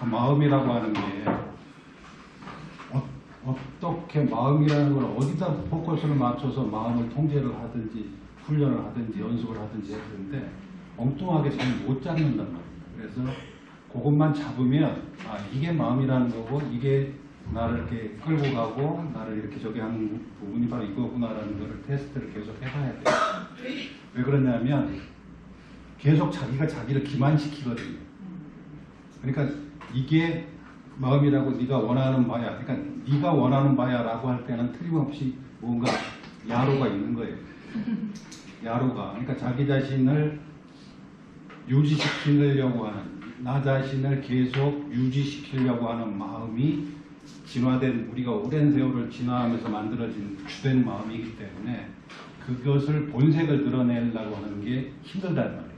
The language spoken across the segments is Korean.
마음이라고 하는 게 어떻게 마음이라는 걸 어디다 포커스를 맞춰서 마음을 통제를 하든지 훈련을 하든지 연습을 하든지 했는데 엉뚱하게 잘 못 잡는단 말이에요. 그래서 그것만 잡으면 이게 마음이라는 거고 이게 나를 이렇게 끌고 가고 나를 이렇게 저기 하는 부분이 바로 이거구나라는 거를 테스트를 계속 해봐야 돼요. 왜 그러냐면 계속 자기가 자기를 기만시키거든요. 그러니까 이게 마음이라고 네가 원하는 바야. 그러니까 네가 원하는 바야라고 할 때는 틀림없이 뭔가 야로가 있는 거예요. 야로가. 그러니까 자기 자신을 유지시키려고 하는, 나 자신을 계속 유지시키려고 하는 마음이 진화된, 우리가 오랜 세월을 진화하면서 만들어진 주된 마음이기 때문에 그것을 본색을 드러내려고 하는 게 힘들단 말이에요.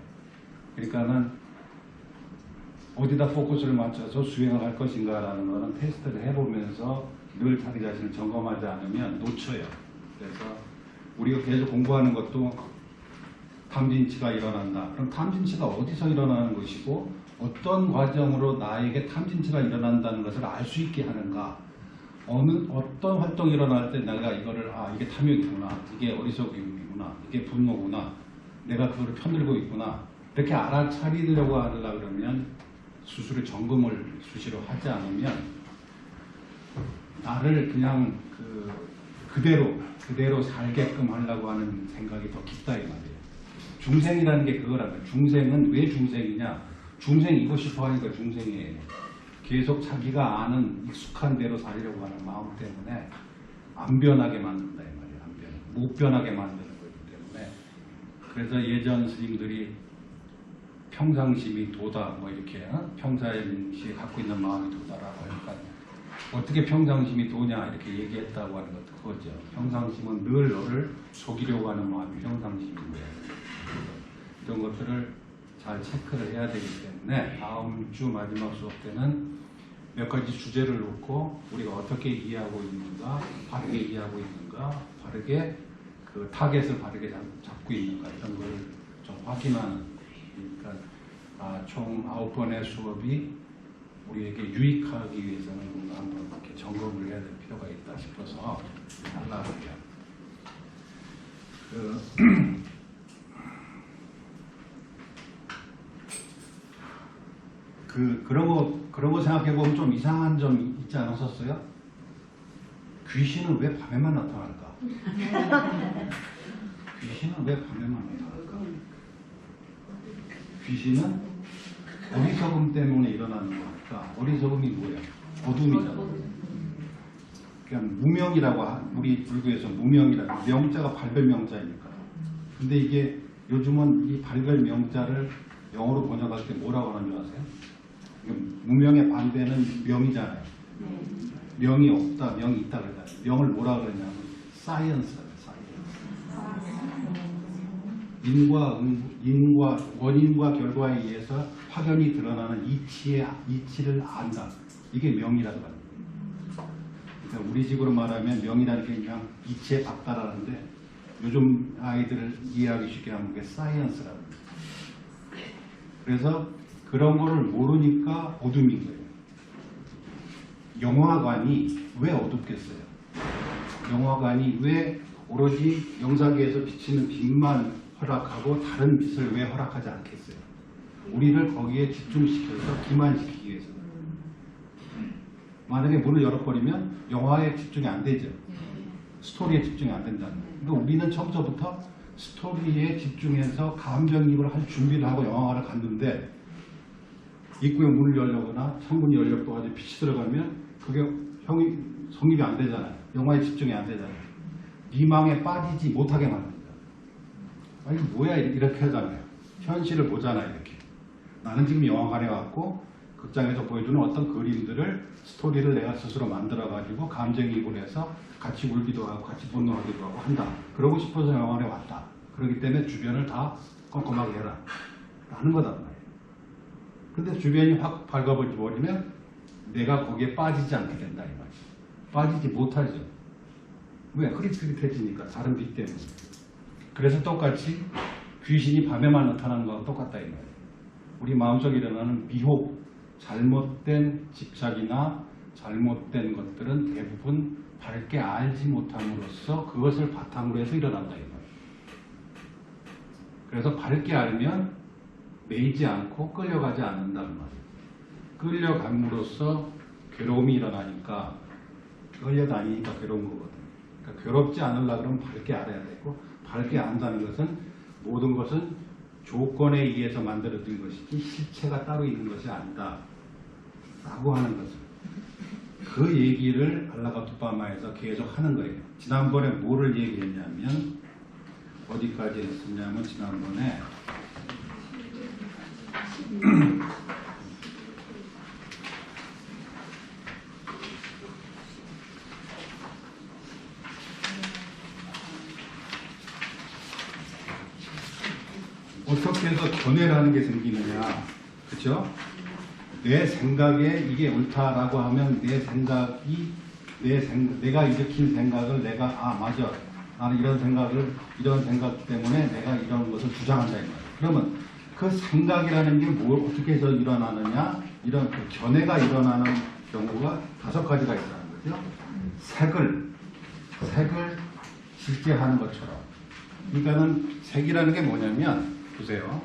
그러니까는 어디다 포커스를 맞춰서 수행을 할 것인가라는 거는 테스트를 해보면서 늘 자기 자신을 점검하지 않으면 놓쳐요. 그래서 우리가 계속 공부하는 것도 탐진치가 일어난다. 그럼 탐진치가 어디서 일어나는 것이고 어떤 과정으로 나에게 탐진치가 일어난다는 것을 알 수 있게 하는가. 어떤 활동이 일어날 때 내가 이거를 이게 탐욕이구나. 이게 어리석음이구나. 이게 분노구나. 내가 그거를 편들고 있구나. 이렇게 알아차리려고 하려고 그러면 스스로 점검을 수시로 하지 않으면 나를 그냥 그대로 살게끔 하려고 하는 생각이 더 깊다 이 말이에요. 중생이라는 게 그거라고요. 중생은 왜 중생이냐? 중생이고 싶어 하니까 중생이에요. 계속 자기가 아는 익숙한 대로 살려고 하는 마음 때문에 안 변하게 만든다 이 말이에요. 안 변하게. 못 변하게 만드는 거기 때문에. 그래서 예전 스님들이 평상심이 도다 뭐 이렇게 평상시에 갖고 있는 마음이 도다라고 하니까 어떻게 평상심이 도냐 이렇게 얘기했다고 하는 것도 그거죠. 평상심은 늘 너를 속이려고 하는 마음이 평상심인데 이런 것들을 잘 체크를 해야 되기 때문에 다음 주 마지막 수업 때는 몇 가지 주제를 놓고 우리가 어떻게 이해하고 있는가, 바르게 이해하고 있는가, 바르게 그 타겟을 바르게 잡고 있는가 이런 걸 좀 확인하는. 그러니까 총 9번의 수업이 우리에게 유익하기 위해서는 한번 이렇게 점검을 해야 될 필요가 있다 싶어서 하려고요. 그런 거 생각해 보면 좀 이상한 점 있지 않았었어요? 귀신은 왜 밤에만 나타날까? 귀신은 왜 밤에만 나타날까? 귀신은 어리석음 때문에 일어나는 거니까. 어리석음이 뭐예요? 어둠이잖아. 그냥 무명이라고 우리 불교에서 무명이라고 명자가 발별 명자이니까. 근데 이게 요즘은 이 발별 명자를 영어로 번역할 때 뭐라고 하는 줄 아세요? 무명의 반대는 명이잖아요. 명이 없다, 명이 있다 그러잖아요. 명을 뭐라 그러냐면 사이언스라고. 원인과 결과에 의해서 확연히 드러나는 이치를 안다. 이게 명이라고 합니다. 그러니까 우리 식으로 말하면 명이라는 게 그냥 이치에 박다라는데 요즘 아이들을 이해하기 쉽게 하면 그게 사이언스라고 합니다. 그래서 그런 거를 모르니까 어둠인 거예요. 영화관이 왜 어둡겠어요? 영화관이 왜 오로지 영상기에서 비치는 빛만 허락하고 다른 빛을 왜 허락하지 않겠어요? 우리를 거기에 집중시켜서 기만시키기 위해서. 만약에 문을 열어버리면 영화에 집중이 안 되죠. 스토리에 집중이 안 된다는 거예요. 그러니까 우리는 처음부터 스토리에 집중해서 감정이입을 할 준비를 하고 영화관을 갔는데 입구에 문을 열려거나 창문이 열려가지고 빛이 들어가면 그게 성립이 안 되잖아요. 영화에 집중이 안 되잖아요. 미망에 빠지지 못하게 만듭니다. 이게 뭐야 이렇게 하잖아요. 현실을 보잖아요. 이렇게. 나는 지금 영화관에 왔고 극장에서 보여주는 어떤 그림들을 스토리를 내가 스스로 만들어가지고 감정이입을 해서 같이 울기도 하고 같이 분노하기도 하고 한다. 그러고 싶어서 영화관에 왔다. 그렇기 때문에 주변을 다 꼼꼼하게 해라. 라는 거단 말이에요. 근데 주변이 확 밝아버리면 내가 거기에 빠지지 않게 된다 이 말이죠. 빠지지 못하죠. 왜? 흐릿흐릿해지니까 다른 빛 때문에. 그래서 똑같이 귀신이 밤에만 나타나는 거하고 똑같다 이 말이에요. 우리 마음속에 일어나는 미혹, 잘못된 집착이나 잘못된 것들은 대부분 밝게 알지 못함으로써 그것을 바탕으로 해서 일어난다 이 말이에요. 그래서 밝게 알면 매이지 않고 끌려가지 않는다는 말이에요. 끌려감으로써 괴로움이 일어나니까 끌려다니니까 괴로운 거거든요. 그러니까 괴롭지 않으려고 그러면 밝게 알아야 되고 밝게 안다는 것은 모든 것은 조건에 의해서 만들어진 것이지 실체가 따로 있는 것이 아니다 라고 하는 것을 그 얘기를 알라가투파마에서 계속 하는 거예요. 지난번에 뭐를 얘기했냐면 어디까지 했었냐면 지난번에 어떻게 해서 견해라는 게 생기느냐, 그렇죠? 내 생각에 이게 옳다라고 하면 내 생각이 내가 일으킨 생각을 내가 맞아, 나는 이런 생각 때문에 내가 이런 것을 주장한다 이 말이야. 그러면 그 생각이라는 게 뭘 어떻게 해서 일어나느냐, 이런 그 견해가 일어나는 경우가 5가지가 있다는 거죠. 색을 실제하는 것처럼. 그러니까는 색이라는 게 뭐냐면 보세요.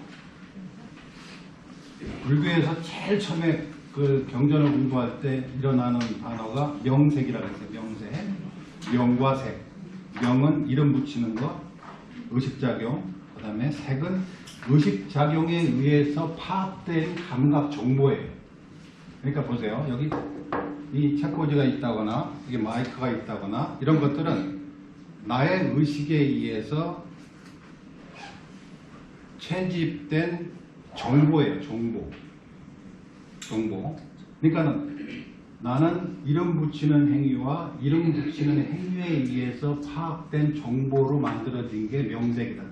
불교에서 제일 처음에 그 경전을 공부할 때 일어나는 단어가 명색이라고 했어요. 명색, 명과 색. 명은 이름 붙이는 것, 의식작용. 그 다음에 색은 의식작용에 의해서 파악된 감각 정보예요. 그러니까 보세요. 여기 이 책꽂이가 있다거나 이게 마이크가 있다거나 이런 것들은 나의 의식에 의해서 채집된 정보예요. 정보. 그러니까는 나는 이름 붙이는 행위와 이름 붙이는 행위에 의해서 파악된 정보로 만들어진 게 명색이다.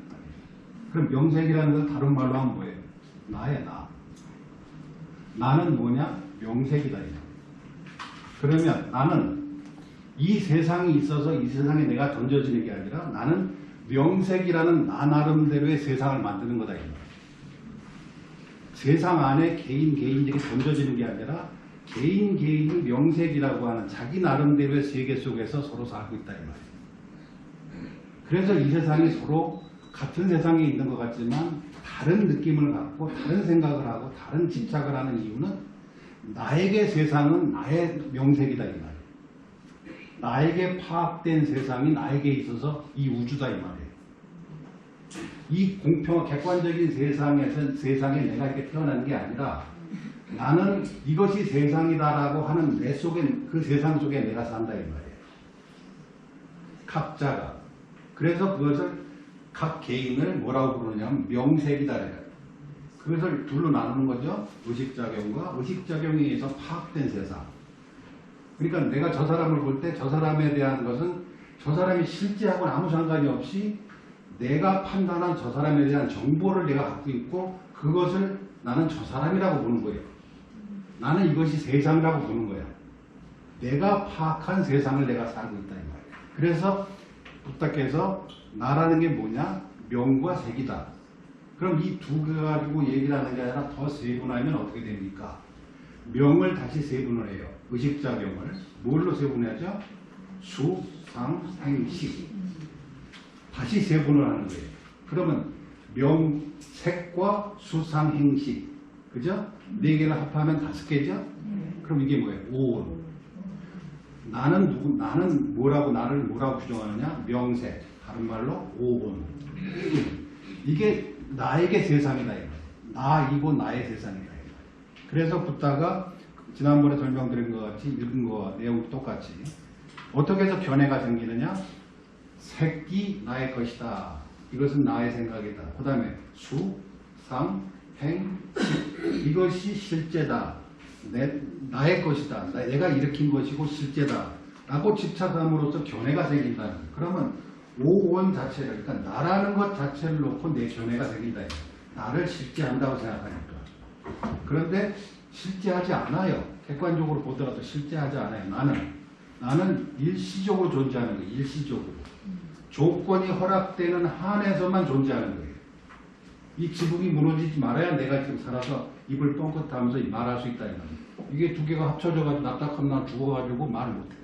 그럼 명색이라는 건 다른 말로 하면 뭐예요? 나의 나. 나는 뭐냐? 명색이다. 그러면 나는 이 세상이 있어서 이 세상에 내가 던져지는 게 아니라 나는 명색이라는 나 나름대로의 세상을 만드는 거다. 세상 안에 개인들이 던져지는 게 아니라 개인이 명색이라고 하는 자기 나름대로의 세계 속에서 서로 살고 있다 이 말이에요. 그래서 이 세상이 서로 같은 세상에 있는 것 같지만 다른 느낌을 갖고 다른 생각을 하고 다른 집착을 하는 이유는 나에게 세상은 나의 명색이다 이 말이에요. 나에게 파악된 세상이 나에게 있어서 이 우주다 이 말이에요. 이 공평한 객관적인 세상에 내가 이렇게 태어난 게 아니라 나는 이것이 세상이다라고 하는 내 속에 그 세상 속에 내가 산다 이 말이에요. 각자가. 그래서 그것을 각 개인을 뭐라고 부르냐면 명색이다. 그것을 둘로 나누는 거죠. 의식작용과 의식작용에 의해서 파악된 세상. 그러니까 내가 저 사람을 볼 때 저 사람에 대한 것은 저 사람이 실제하고는 아무 상관이 없이 내가 판단한 저 사람에 대한 정보를 내가 갖고 있고 그것을 나는 저 사람이라고 보는 거예요. 나는 이것이 세상이라고 보는 거야. 내가 파악한 세상을 내가 살고 있다 이 말이에요. 그래서 부탁해서 나라는 게 뭐냐? 명과 색이다. 그럼 이 두 개 가지고 얘기를 하는 게 아니라 더 세분하면 어떻게 됩니까? 명을 다시 세분을 해요. 의식작용을. 뭘로 세분하죠? 수, 상, 행, 식. 다시 세분을 하는 거예요. 그러면 명, 색과 수, 상, 행, 식. 그죠? 4개를 합하면 5개죠? 그럼 이게 뭐예요? 오온. 나는 나를 뭐라고 규정하느냐? 명색. 다른 말로 오온. 이게 나에게 세상이다. 나이고 나의 세상이다. 그래서 붓다가 지난번에 설명드린 것 같이 읽은 거와 내용이 똑같이 어떻게 해서 견해가 생기느냐? 색이 나의 것이다. 이것은 나의 생각이다. 그 다음에 수, 상, 행, 식. 이것이 실제다. 나의 것이다. 내가 일으킨 것이고 실제다. 라고 집착함으로써 견해가 생긴다. 그러면 오원 자체를, 그러니까 나라는 것 자체를 놓고 내 견해가 생긴다. 나를 실제한다고 생각하니까. 그런데 실제하지 않아요. 객관적으로 보더라도 실제하지 않아요. 나는 일시적으로 존재하는 거예요. 일시적으로. 조건이 허락되는 한에서만 존재하는 거예요. 이 지붕이 무너지지 말아야 내가 지금 살아서 입을 뻥끗하면서 말할 수 있다. 이게 두 개가 합쳐져가지고 납작하면 죽어가지고 말을 못해요.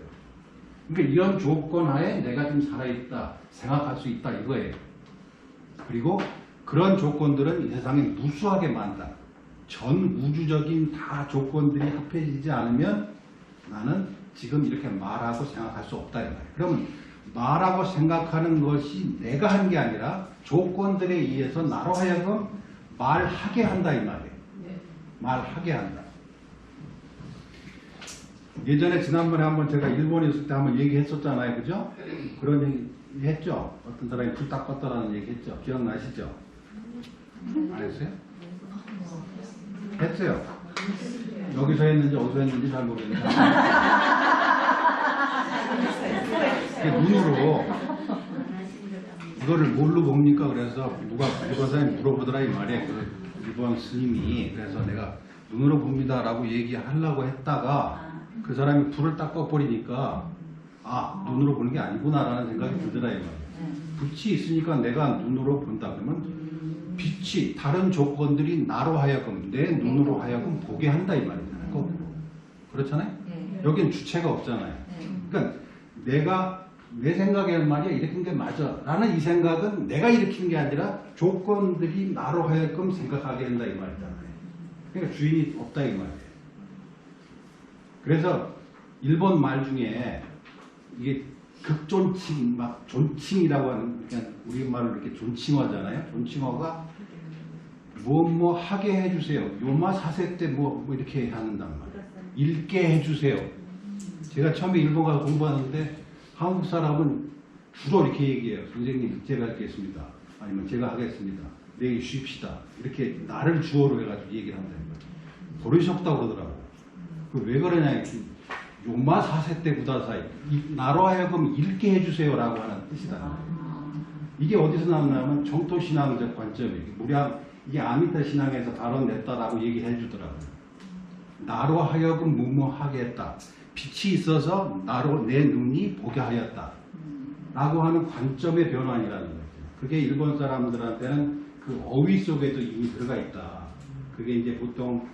그러니까 이런 조건 하에 내가 지금 살아있다, 생각할 수 있다 이거예요. 그리고 그런 조건들은 이 세상에 무수하게 많다. 전 우주적인 다 조건들이 합해지지 않으면 나는 지금 이렇게 말하고 생각할 수 없다. 그러면 말하고 생각하는 것이 내가 한 게 아니라 조건들에 의해서 나로 하여금 말하게 한다 이 말이에요. 말하게 한다. 예전에 지난번에 한번 제가 일본에 있을 때 한번 얘기했었잖아요. 그죠? 그런 얘기 했죠? 어떤 사람이 불 딱 껐다라는 얘기 했죠? 기억나시죠? 안 했어요? 했어요. 여기서 했는지 어디서 했는지 잘 모르겠는데 눈으로 이거를 뭘로 봅니까? 그래서 누가 일본 사람이 물어보더라 이 말이에요. 그 일본 스님이. 그래서 내가 눈으로 봅니다 라고 얘기하려고 했다가 그 사람이 불을 딱 꺼버리니까 아 눈으로 보는 게 아니구나 라는 생각이 들더라 이 말이에요. 빛이 있으니까 내가 눈으로 본다 그러면 빛이 다른 조건들이 나로 하여금 내 눈으로 하여금 보게 한다 이 말이잖아요. 거꾸로. 그렇잖아요? 여기는 주체가 없잖아요. 그러니까 내가 내 생각이 한 말이야 일으킨 게 맞아 라는 이 생각은 내가 일으킨 게 아니라 조건들이 나로 하여금 생각하게 된다 이 말이잖아요. 그러니까 주인이 없다 이 말이에요. 그래서 일본 말 중에 이게 극존칭, 막 존칭이라고 하는, 그냥 우리말로 이렇게 존칭어잖아요. 존칭어가 뭐 하게 해주세요. 요마 사세 때 뭐 이렇게 하는단 말이에요. 읽게 해주세요. 제가 처음에 일본 가서 공부하는데 한국 사람은 주로 이렇게 얘기해요. 선생님 제가 읽겠습니다. 아니면 제가 하겠습니다. 내일 쉽시다. 이렇게 나를 주어로 해가지고 얘기를 한다는 거예요. 버리셨다고 그러더라고요. 왜 그러냐 요마 사세 때 구다사이 나로 하여금 읽게 해주세요 라고 하는 뜻이다. 이게 어디서 나오냐면 정토신앙적 관점이에요. 무량 이게 아미타 신앙에서 발언됐다라고 얘기를 해주더라고요. 나로 하여금 무모하게 했다. 빛이 있어서 나로 내 눈이 보게 하였다 라고 하는 관점의 변환이라는 거죠. 그게 일본 사람들한테는 그 어휘 속에도 이미 들어가 있다. 그게 이제 보통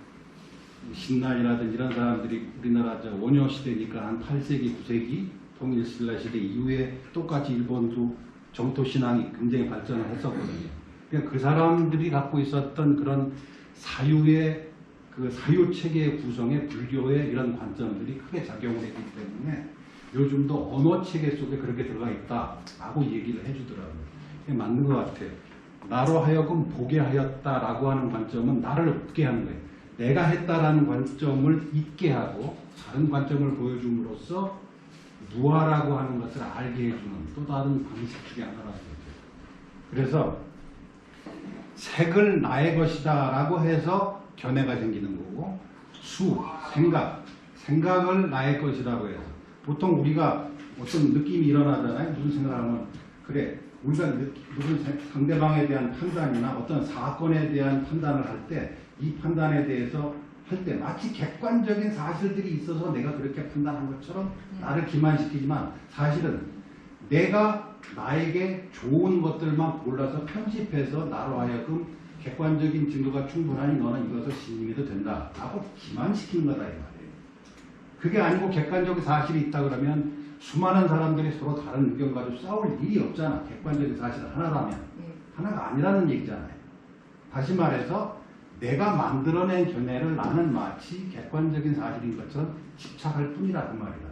신라이라든지 이런 사람들이 우리나라 원효 시대니까 한 8세기, 9세기 통일신라 시대 이후에 똑같이 일본도 정토신앙이 굉장히 발전을 했었거든요. 그러니까 그 사람들이 갖고 있었던 그런 사유의 그 사유 체계의 구성에 불교의 이런 관점들이 크게 작용을 했기 때문에 요즘도 언어 체계 속에 그렇게 들어가 있다라고 얘기를 해주더라고요. 그게 맞는 것 같아요. 나로 하여금 보게 하였다라고 하는 관점은 나를 없게 하는 거예요. 내가 했다라는 관점을 잊게 하고 다른 관점을 보여줌으로써 무아라고 하는 것을 알게 해주는 또 다른 방식 중에 하나라는 거죠. 그래서 색을 나의 것이다 라고 해서 견해가 생기는 거고 생각을 나의 것이라고 해서 보통 우리가 어떤 느낌이 일어나잖아요. 무슨 생각을 하면 그래 우리가 무슨 상대방에 대한 판단이나 어떤 사건에 대한 판단을 할 때 이 판단에 대해서 할 때 마치 객관적인 사실들이 있어서 내가 그렇게 판단한 것처럼 나를 기만시키지만 사실은 내가 나에게 좋은 것들만 골라서 편집해서 나로 하여금 객관적인 증거가 충분하니 너는 이것을 신임해도 된다 라고 기만시키는 거다 이 말이에요. 그게 아니고 객관적인 사실이 있다 그러면 수많은 사람들이 서로 다른 의견 가지고 싸울 일이 없잖아. 객관적인 사실은 하나라면 하나가 아니라는 얘기잖아요. 다시 말해서 내가 만들어낸 견해를 나는 마치 객관적인 사실인 것처럼 집착할 뿐이라 그 말이다.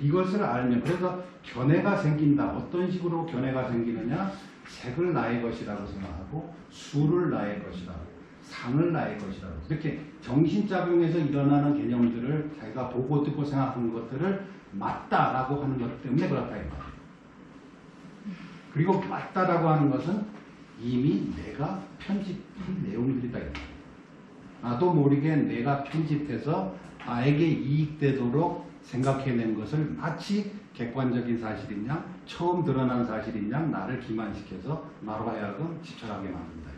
이것을 알면 그래서 견해가 생긴다. 어떤 식으로 견해가 생기느냐. 색을 나의 것이라고 생각하고 수를 나의 것이라고 상을 나의 것이라고 이렇게 정신작용에서 일어나는 개념들을 자기가 보고 듣고 생각하는 것들을 맞다라고 하는 것 때문에 그렇다 이 말이에요. 그리고 맞다라고 하는 것은 이미 내가 편집한 내용들이다. 나도 모르게 내가 편집해서 나에게 이익되도록 생각해낸 것을 마치 객관적인 사실인 양, 처음 드러난 사실인 양 나를 기만시켜서 나로 하여금 집착하게 만든다.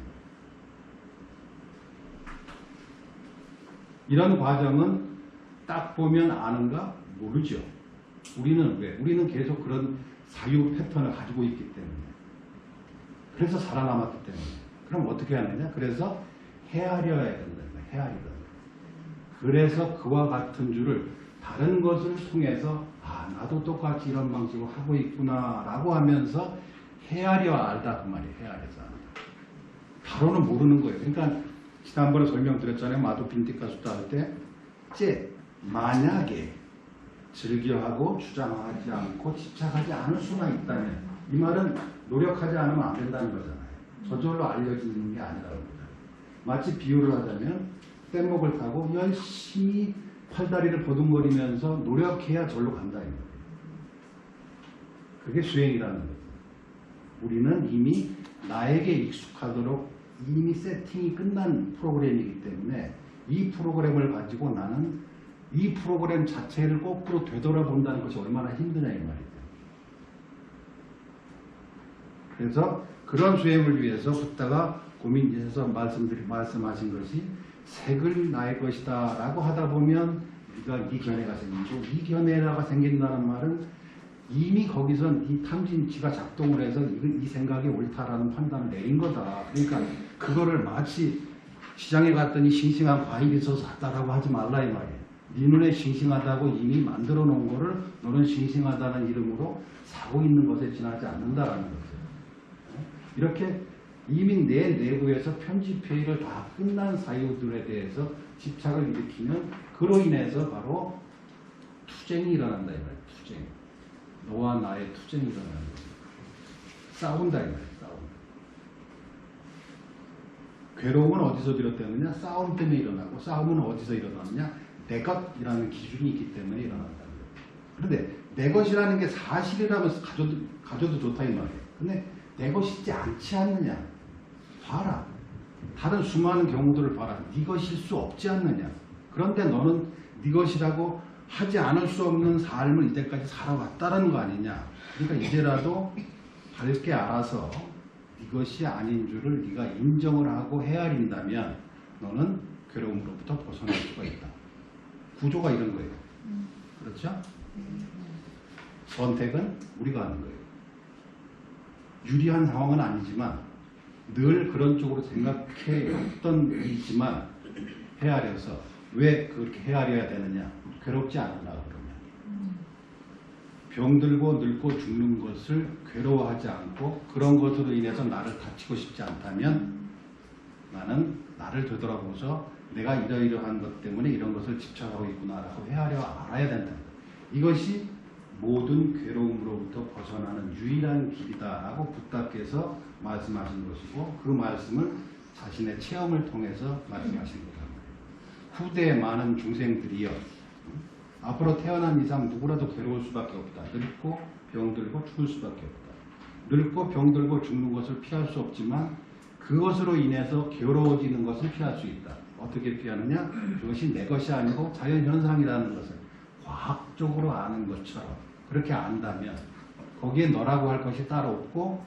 이런 과정은 딱 보면 아는가? 모르죠. 우리는 왜? 우리는 계속 그런 사유 패턴을 가지고 있기 때문에. 그래서 살아남았기 때문에. 그럼 어떻게 하느냐? 그래서 헤아려야 된다. 헤아리다. 그래서 그와 같은 줄을 다른 것을 통해서 아 나도 똑같이 이런 방식으로 하고 있구나 라고 하면서 헤아려 알다 그 말이에요. 헤아려서 알다. 바로는 모르는 거예요. 그러니까 지난번에 설명드렸잖아요. 마도 빈티카수다 할 때 만약에 즐겨하고 주장하지 않고 집착하지 않을 수만 있다면 이 말은 노력하지 않으면 안 된다는 거잖아요. 저절로 알려지는 게 아니라는 거잖아요. 마치 비유를 하자면 뗏목을 타고 열심히 팔다리를 버둥거리면서 노력해야 절로 간다. 그게 수행이라는 거죠. 우리는 이미 나에게 익숙하도록 이미 세팅이 끝난 프로그램이기 때문에 이 프로그램을 가지고 나는 이 프로그램 자체를 거꾸로 되돌아본다는 것이 얼마나 힘드냐 이 말이죠. 그래서 그런 수행을 위해서 붓다가 고민해서 말씀하신 것이 색을 나의 것이다 라고 하다 보면 네가 이 견해가 생기고 이 견해가 생긴다는 말은 이미 거기서 이 탐진치가 작동을 해서 이 생각이 옳다라는 판단을 내린 거다. 그러니까 그거를 마치 시장에 갔더니 싱싱한 과일이 있어서 샀다라고 하지 말라 이 말이에요. 네 눈에 싱싱하다고 이미 만들어 놓은 거를 너는 싱싱하다는 이름으로 사고 있는 것에 지나지 않는다라는 거죠. 이렇게 이미 내 내부에서 편집회의를 다 끝난 사유들에 대해서 집착을 일으키면 그로 인해서 바로 투쟁이 일어난다 이 말이에요. 투쟁. 너와 나의 투쟁이 일어나는 거예요. 싸운다 이 말이에요. 싸운다. 괴로움은 어디서 비롯되느냐? 싸움 때문에 일어나고 싸움은 어디서 일어나느냐? 내 것이라는 기준이 있기 때문에 일어난다. 그런데 내 것이라는 게 사실이라면 가져도 좋다 이 말이에요. 근데 내 것이지 않지 않느냐? 봐라. 다른 수많은 경우들을 봐라. 네 것일 수 없지 않느냐? 그런데 너는 네 것이라고 하지 않을 수 없는 삶을 이때까지 살아왔다는 거 아니냐? 그러니까 이제라도 밝게 알아서 이것이 아닌 줄을 네가 인정을 하고 헤아린다면 너는 괴로움으로부터 벗어날 수가 있다. 구조가 이런 거예요. 그렇죠? 선택은 우리가 하는 거예요. 유리한 상황은 아니지만 늘 그런 쪽으로 생각해 왔던 일이지만 헤아려서 왜 그렇게 헤아려야 되느냐? 괴롭지 않으라 그러면 병들고 늙고 죽는 것을 괴로워하지 않고 그런 것으로 인해서 나를 다치고 싶지 않다면 나는 나를 되돌아보면서 내가 이러이러한 것 때문에 이런 것을 집착하고 있구나라고 헤아려 알아야 된다. 이것이 모든 괴로움으로부터 벗어나는 유일한 길이다라고 붓다께서 말씀하신 것이고 그 말씀을 자신의 체험을 통해서 말씀하신 겁니다. 후대에 많은 중생들이여 앞으로 태어난 이상 누구라도 괴로울 수밖에 없다. 늙고 병들고 죽을 수밖에 없다. 늙고 병들고 죽는 것을 피할 수 없지만 그것으로 인해서 괴로워지는 것을 피할 수 있다. 어떻게 피하느냐? 그것이 내 것이 아니고 자연현상이라는 것을 과학적으로 아는 것처럼 그렇게 안다면 거기에 너라고 할 것이 따로 없고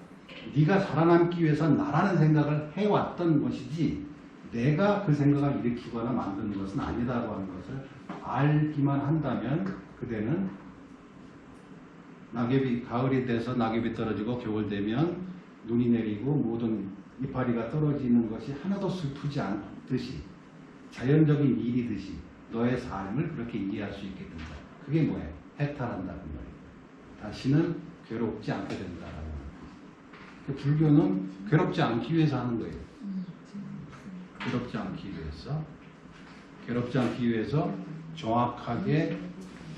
네가 살아남기 위해서 나라는 생각을 해왔던 것이지 내가 그 생각을 일으키거나 만드는 것은 아니다고 하는 것을 알기만 한다면 그대는 낙엽이 가을이 돼서 낙엽이 떨어지고 겨울 되면 눈이 내리고 모든 이파리가 떨어지는 것이 하나도 슬프지 않듯이 자연적인 일이듯이 너의 삶을 그렇게 이해할 수 있게 된다. 그게 뭐예요? 해탈한다는 말이에요. 다시는 괴롭지 않게 된다라는 거예요. 불교는 괴롭지 않기 위해서 하는 거예요. 괴롭지 않기 위해서 정확하게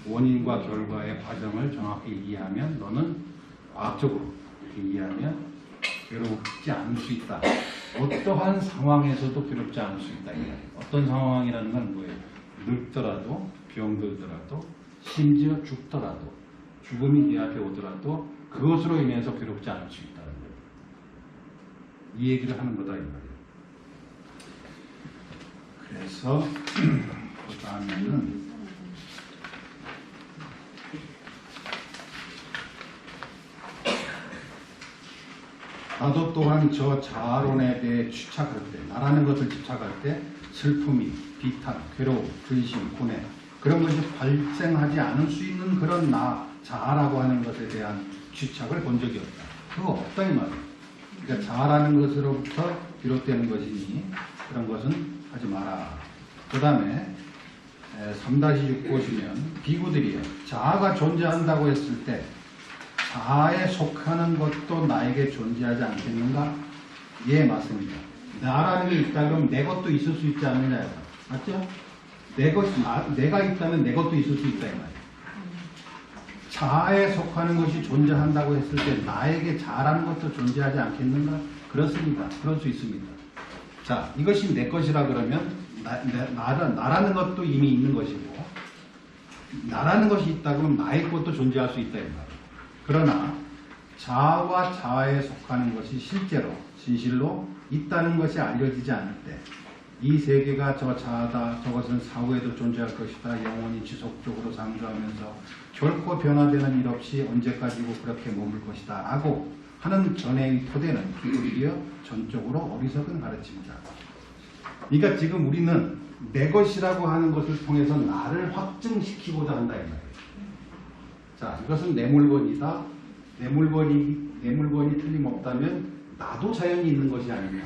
원인과 결과의 과정을 정확히 이해하면 너는 과학적으로 이렇게 이해하면 괴롭지 않을 수 있다. 어떠한 상황에서도 괴롭지 않을 수 있다. 어떤 상황이라는 건 뭐예요? 늙더라도 병들더라도 심지어 죽더라도 죽음이 네 앞에 오더라도 그것으로 인해서 괴롭지 않을 수 있다는 거예요. 이 얘기를 하는 거다 이 말이에요. 그래서 그 다음에는 나도 또한 저 자아론에 대해 집착할 때, 나라는 것을 집착할 때 슬픔이, 비탄, 괴로움, 근심, 고뇌 그런 것이 발생하지 않을 수 있는 그런 나, 자아라고 하는 것에 대한 집착을 본 적이 없다. 그거 없다 이 말이에요. 그러니까 자아라는 것으로부터 비롯되는 것이니 그런 것은 하지 마라. 그 다음에 3-6 보시면 비구들이요. 자아가 존재한다고 했을 때 자아에 속하는 것도 나에게 존재하지 않겠는가? 예, 맞습니다. 나라는 게 있다 그러면 내 것도 있을 수 있지 않느냐. 맞죠? 내가 있다면 내 것도 있을 수 있다 이 말이에요. 자아에 속하는 것이 존재한다고 했을 때 나에게 자라는 것도 존재하지 않겠는가? 그렇습니다. 그럴 수 있습니다. 자, 이것이 내 것이라 그러면 나라는 것도 이미 있는 것이고 나라는 것이 있다 그러면 나의 것도 존재할 수 있다 이 말이에요. 그러나 자아와 자아에 속하는 것이 실제로 진실로 있다는 것이 알려지지 않을 때 이 세계가 저 자아다, 저것은 사후에도 존재할 것이다, 영원히 지속적으로 상주하면서 결코 변화되는 일 없이 언제까지고 그렇게 머물 것이다 라고 하는 전해의 토대는 오히려 전적으로 어리석은 가르침이다. 그러니까 지금 우리는 내 것이라고 하는 것을 통해서 나를 확증시키고자 한다 이 말이에요. 자, 이것은 내 물건이다. 내 물건이 틀림없다면 나도 자연히 있는 것이 아니냐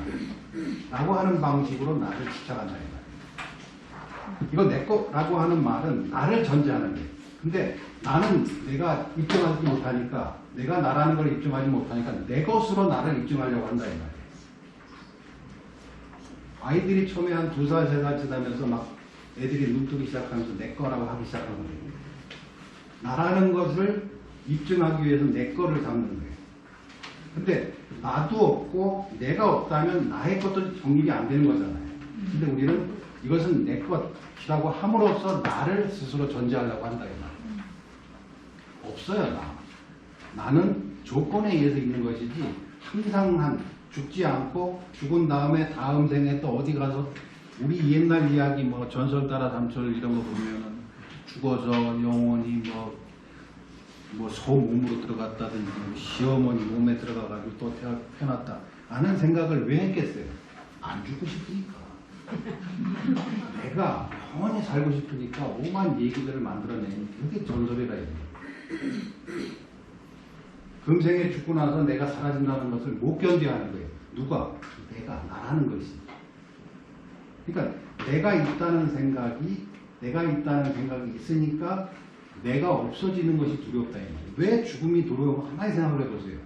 라고 하는 방식으로 나를 집착한다 이 말이에요. 이거 내 거라고 하는 말은 나를 전제하는 거예요. 근데 나는 내가 입증하지 못하니까 내가 나라는 걸 입증하지 못하니까 내 것으로 나를 입증하려고 한다 이 말이에요. 아이들이 처음에 한 2살, 3살 지나면서 막 애들이 눈뜨기 시작하면서 내 거라고 하기 시작하는 거예요. 나라는 것을 입증하기 위해서 내 거를 잡는 거예요. 근데 나도 없고 내가 없다면 나의 것도 정립이 안 되는 거잖아요. 근데 우리는 이것은 내 것이라고 함으로써 나를 스스로 존재하려고 한다 이 말이에요. 없어요. 나는 조건에 의해서 있는 것이지 항상 죽지 않고 죽은 다음에 다음 생에 또 어디 가서 우리 옛날 이야기 뭐 전설 따라 삼설 이런 거 보면은 죽어서 영원히 뭐 소 몸으로 들어갔다든지 시어머니 몸에 들어가가지고 또 태어났다 하는 생각을 왜 했겠어요? 안 죽고 싶으니까. 내가 영원히 살고 싶으니까 오만 얘기들을 만들어내는 그게 전설이라 해요. 금생에 죽고 나서 내가 사라진다는 것을 못 견뎌하는 거예요. 누가? 내가, 나라는 것이. 그러니까 내가 있다는 생각이 있으니까 내가 없어지는 것이 두렵다. 왜 죽음이 두려워? 하나의 생각을 해보세요.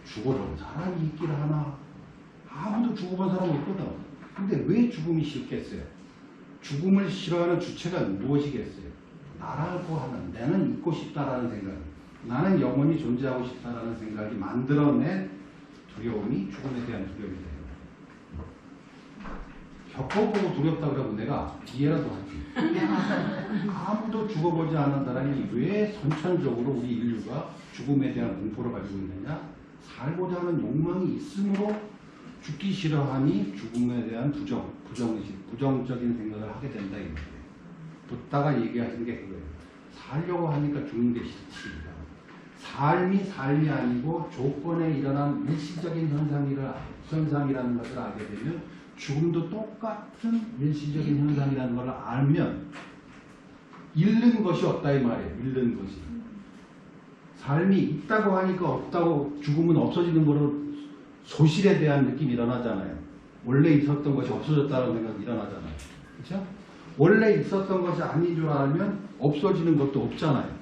죽어본 사람이 있기를 하나? 아무도 죽어본 사람이 없거든. 근데 왜 죽음이 싫겠어요? 죽음을 싫어하는 주체가 무엇이겠어요? 나라고 하는, 나는 있고 싶다라는 생각, 나는 영원히 존재하고 싶다라는 생각이 만들어낸 두려움이 죽음에 대한 두려움이다. 겪어보고 두렵다 그러고 내가 이해라도 하지. 아무도 죽어보지 않은 사람이 왜 선천적으로 우리 인류가 죽음에 대한 공포를 가지고 있느냐? 살고자 하는 욕망이 있으므로 죽기 싫어하니 죽음에 대한 부정적인 생각을 하게 된다. 이 말이에요. 붙다가 얘기하신 게 그거예요. 살려고 하니까 죽는 게 싫지. 삶이 아니고 조건에 일어난 일시적인 현상이라는 것을 알게 되면 죽음도 똑같은 일시적인 현상이라는 걸 알면 잃는 것이 없다 이 말이에요. 잃는 것이. 삶이 있다고 하니까 없다고 죽음은 없어지는 거로 소실에 대한 느낌이 일어나잖아요. 원래 있었던 것이 없어졌다는 생각이 일어나잖아요. 그렇죠? 원래 있었던 것이 아닌 줄 알면 없어지는 것도 없잖아요.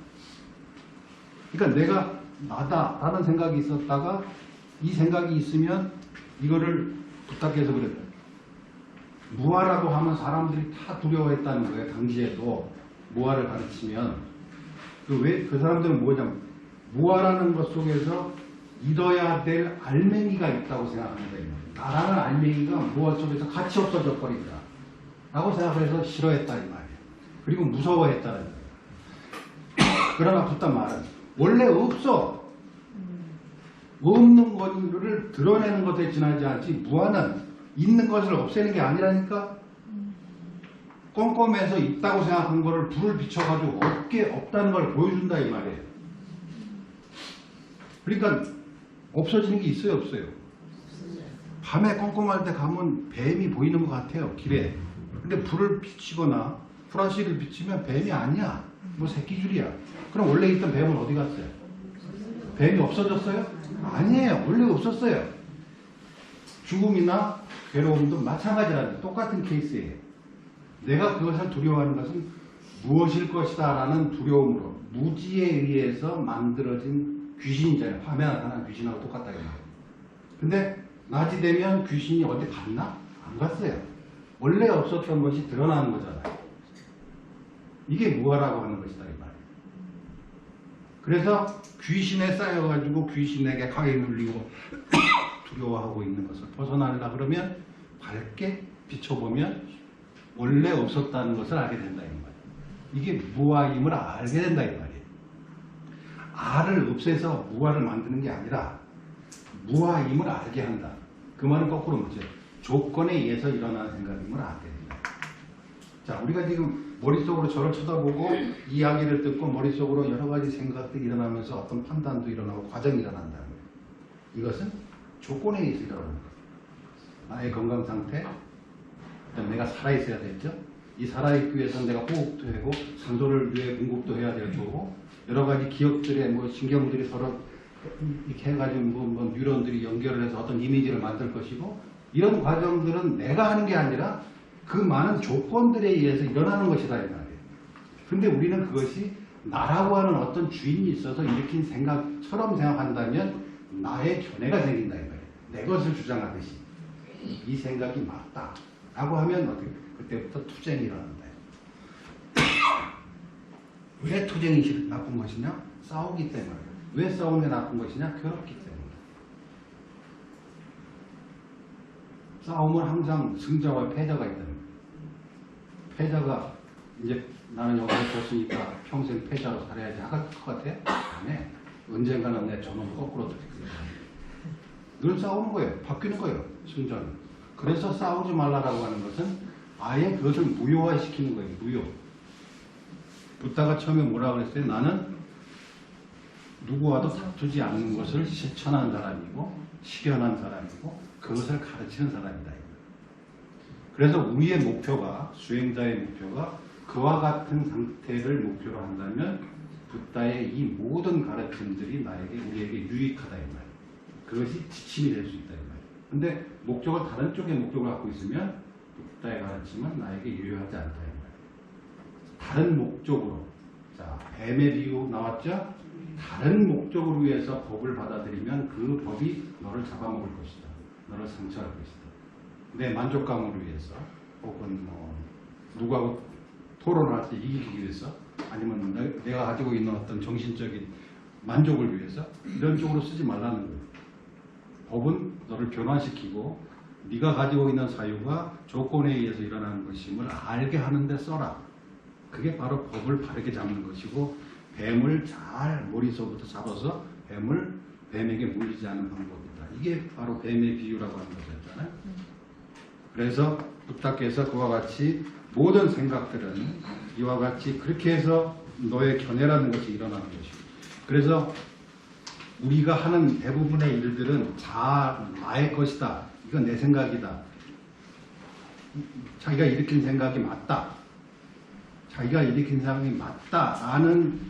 그러니까 내가 나다라는 생각이 있었다가 이 생각이 있으면 이거를 부탁해서 그래요. 무아라고 하면 사람들이 다 두려워했다는 거예요. 당시에도 무아를 가르치면 그 사람들은 뭐냐면 무아라는 것 속에서 잃어야 될 알맹이가 있다고 생각합니다. 나라는 알맹이가 무아 속에서 같이 없어져 버린다 라고 생각해서 싫어했다 이 말이에요. 그리고 무서워했다는 거예요. 그러나 붙단 말은 원래 없어. 없는 것을 드러내는 것에 지나지 않지 무아는 있는 것을 없애는 게 아니라니까. 꼼꼼해서 있다고 생각한 거를 불을 비춰가지고 없다는 걸 보여준다 이 말이에요. 그러니까 없어지는 게 있어요 없어요? 밤에 꼼꼼할 때 가면 뱀이 보이는 것 같아요 길에. 근데 불을 비치거나 프라시를 비치면 뱀이 아니야. 뭐 새끼줄이야. 그럼 원래 있던 뱀은 어디 갔어요? 뱀이 없어졌어요? 아니에요. 원래 없었어요. 죽음이나 괴로움도 마찬가지라는 똑같은 케이스예요. 내가 그것을 두려워하는 것은 무엇일 것이다 라는 두려움으로 무지에 의해서 만들어진 귀신이잖아요. 화면에 나타난 귀신하고 똑같다. 근데 낮이 되면 귀신이 어디 갔나? 안 갔어요. 원래 없었던 것이 드러나는 거잖아요. 이게 무엇라고 하는 것이다 이 말이에요. 그래서 귀신에 쌓여가지고 귀신에게 강에 눌리고 두려워하고 있는 것을 벗어나려고 그러면 밝게 비춰보면 원래 없었다는 것을 알게 된다 이 말이에요. 이게 무아임을 알게 된다 이 말이에요. 아를 없애서 무아를 만드는 게 아니라 무아임을 알게 한다. 그 말은 거꾸로 뭐죠? 조건에 의해서 일어나는 생각임을 알게 된다. 자, 우리가 지금 머릿속으로 저를 쳐다보고 이야기를 듣고 머릿속으로 여러 가지 생각들이 일어나면서 어떤 판단도 일어나고 과정이 일어난다는 거예요. 이것은 조건에 의해서 일어나는 거예요. 나의 건강 상태, 내가 살아있어야 되죠. 이 살아있기 위해서는 내가 호흡도 하고 산소를 뇌에 공급도 해야 될 거고 여러 가지 기억들의 신경들이 서로 이렇게 해가지고 뉴런들이 연결을 해서 어떤 이미지를 만들 것이고 이런 과정들은 내가 하는 게 아니라 그 많은 조건들에 의해서 일어나는 것이다 이 말이에요. 근데 우리는 그것이 나라고 하는 어떤 주인이 있어서 일으킨 생각처럼 생각한다면 나의 견해가 생긴다 이 말이에요. 내 것을 주장하듯이 이 생각이 맞다 라고 하면 어떻게 그때부터 투쟁이 일어난다. 왜 투쟁이 나쁜 것이냐? 싸우기 때문에. 왜 싸우는 게 나쁜 것이냐? 괴롭기 때문에. 싸움은 항상 승자와 패자가 있다는 거예요. 패자가 이제 나는 여기서 졌으니까 평생 패자로 살아야지 할 것 같아? 안 해. 언젠가는 내 저놈 거꾸로 들릴 거예요. 늘 싸우는 거예요. 바뀌는 거예요. 승자는. 그래서 싸우지 말라라고 하는 것은 아예 그것을 무효화시키는 거예요. 무효. 부다가 처음에 뭐라 그랬어요? 나는 누구와도 다투지 않는 것을 실천한 사람이고 실현한 사람이고 그것을 가르치는 사람이다. 그래서 우리의 목표가 수행자의 목표가 그와 같은 상태를 목표로 한다면 부다의 이 모든 가르침들이 우리에게 유익하다 이 말이에요. 그것이 지침이 될 수 있다 이 말이에요. 근데 목적을 다른 쪽의 목적을 갖고 있으면 부다의 가르침은 나에게 유효하지 않다 이 말이에요. 다른 목적으로 자 뱀의 비유 나왔죠? 다른 목적을 위해서 법을 받아들이면 그 법이 너를 잡아먹을 것이다. 너를 상처할 것이다. 내 만족감을 위해서 혹은 누구하고 토론을 할 때 이기기 위해서 아니면 내가 가지고 있는 어떤 정신적인 만족을 위해서 이런 쪽으로 쓰지 말라는 거예요. 법은 너를 변화시키고 네가 가지고 있는 사유가 조건에 의해서 일어나는 것임을 알게 하는데 써라. 그게 바로 법을 바르게 잡는 것이고 뱀을 잘 머릿속부터 잡아서 뱀에게 물리지 않는 방법이다. 이게 바로 뱀의 비유라고 하는 것이었잖아요. 그래서 부탁께서 그와 같이 모든 생각들은 이와 같이 그렇게 해서 너의 견해라는 것이 일어나는 것이고 그래서 우리가 하는 대부분의 일들은 나의 것이다. 이건 내 생각이다. 자기가 일으킨 생각이 맞다. 자기가 일으킨 생각이 맞다라는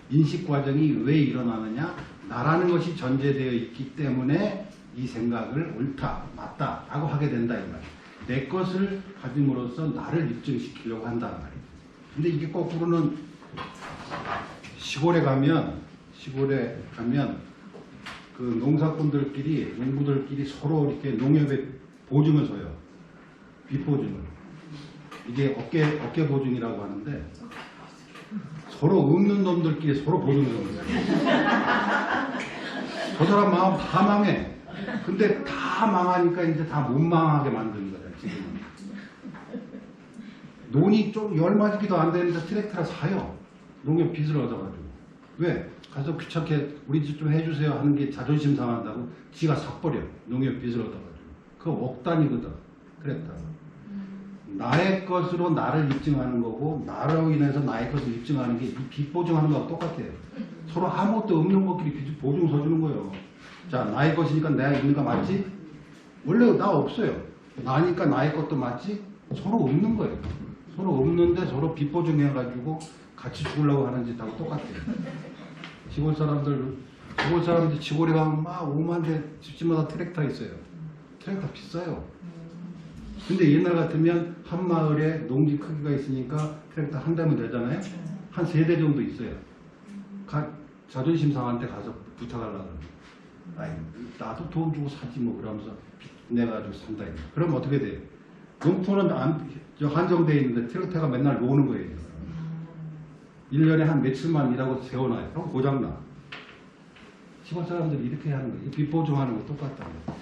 인식 과정이 왜 일어나느냐? 나라는 것이 전제되어 있기 때문에 이 생각을 옳다, 맞다라고 하게 된다 이 말이에요. 내 것을 가짐으로써 나를 입증시키려고 한다는 말이에요. 근데 이게 거꾸로는 시골에 가면 그 농부들끼리 서로 이렇게 농협에 보증을 서요. 비보증을. 이게 어깨 보증이라고 하는데 서로 없는 놈들끼리 서로 보증을 서요. 저 사람 마음 다 망해. 근데 다 망하니까 이제 다 못 망하게 만드는 거예요. 지금은. 논이 좀 열맞기도 안 되는데 트랙터를 사요. 농협 빚을 얻어가지고. 왜? 가서 귀찮게 우리 집 좀 해주세요 하는 게 자존심 상한다고 지가 사버려. 농협 빚을 얻어가지고. 그거 억 단위거든. 트랙터가. 나의 것으로 나를 입증하는 거고 나로 인해서 나의 것을 입증하는 게 이 빚 보증하는 거하고 똑같아요. 서로 아무것도 없는 것끼리 빚 보증 서주는 거예요. 자, 나의 것이니까 내가 있는 거 맞지? 원래 나 없어요. 나니까 나의 것도 맞지? 서로 없는 거예요. 서로 없는데 서로 빚 보증해가지고 같이 죽으려고 하는 짓하고 똑같아요. 시골 사람들 시골에 가면 막 5만 대 집집마다 트랙터 있어요. 트랙터 비싸요. 근데 옛날 같으면 한 마을에 농지 크기가 있으니까 트랙터 한 대면 되잖아요. 한 3대 정도 있어요. 자존심 상한테 가서 부탁하려고 그러면 아이, 나도 돈 주고 사지 뭐 그러면서 내가지고 산다. 그럼 어떻게 돼요? 농토는 한정되어 있는데 트랙터가 맨날 노는 거예요. 1년에 한 며칠만 일하고 세워놔요. 그럼 고장나. 시골 사람들이 이렇게 하는 거예요. 빚보증하는 거 똑같다는 거예요.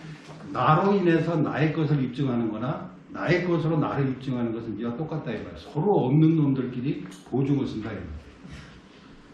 나로 인해서 나의 것을 입증하는 거나 나의 것으로 나를 입증하는 것은 이와 똑같다 이거예요. 서로 없는 놈들끼리 보증을 쓴다 이거예요.